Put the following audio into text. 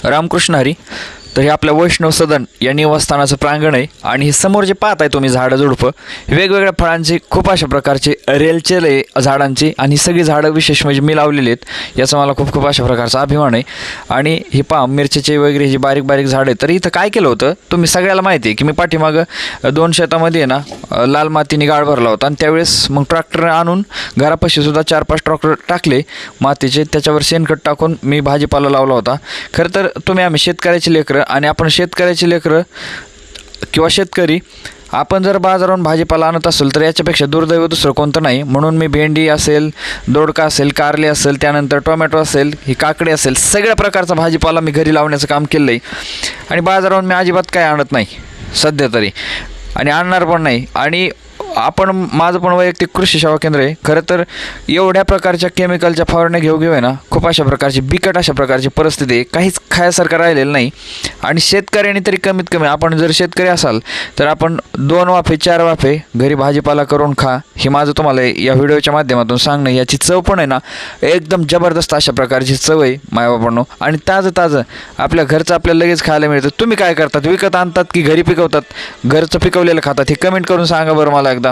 रामकृष्ण हरी. तर हे आपल्या वैष्णव सदन या निवासस्थानाचं प्रांगण आहे आणि हे समोर जे पाहताय तुम्ही झाडं झुडपं वेगवेगळ्या फळांची खूप अशा प्रकारचे रेलचेल आहे झाडांची आणि ही सगळी झाडं विशेष म्हणजे मी लावलेली आहेत याचा मला खूप खूप अशा प्रकारचा अभिमान आहे. आणि हे पहा मिरचीचे वगैरे जी बारीक बारीक झाडं आहेत तर इथं काय केलं होतं तुम्ही सगळ्याला माहिती आहे की मी पाठीमागं 2 शेतामध्ये आहे ना लाल मातीने गाळ भरला होता आणि त्यावेळेस मग ट्रॅक्टर आणून घरापाशी सुद्धा 4-5 ट्रॅक्टर टाकले मातीचे त्याच्यावर शेणखत टाकून मी भाजीपाला लावला होता. खरं तर तुम्ही आम्ही शेतकऱ्याची लेकरं आणि आपण शेतकऱ्याची लेकरं किंवा शेतकरी आपण जर बाजारावरून भाजीपाला आणत असेल तर याच्यापेक्षा दुर्दैव दुसरं कोणतं नाही. म्हणून मी भेंडी असेल दोडका असेल कारले असेल त्यानंतर टोमॅटो असेल ही काकडी असेल सगळ्या प्रकारचा भाजीपाला मी घरी लावण्याचं काम केलं आहे आणि बाजारावरून मी अजिबात काय आणत नाही सध्या तरी आणि आणणार पण नाही. आणि आपण माझं पण वैयक्तिक कृषी सेवा केंद्र आहे. खरं तर एवढ्या प्रकारच्या केमिकलच्या फवारण्या घेऊ आहे ना खूप अशा प्रकारची बिकट अशा प्रकारची परिस्थिती आहे काहीच खायासारखं राहिलेलं नाही. आणि शेतकऱ्यांनी तरी कमीत कमी आपण जर शेतकरी असाल तर आपण 2 वाफे 4 वाफे घरी भाजीपाला करून खा हे माझं तुम्हाला या व्हिडिओच्या माध्यमातून सांगणं. याची चव पण आहे ना एकदम जबरदस्त अशा प्रकारची चव आहे मायबापांनो आणि ताजं आपल्या घरचं आपल्याला लगेच खायला मिळतं. तुम्ही काय करतात विकत आणतात की घरी पिकवतात घरचं पिकवलेलं खातात हे कमेंट करून सांगा बरं मला एकदा.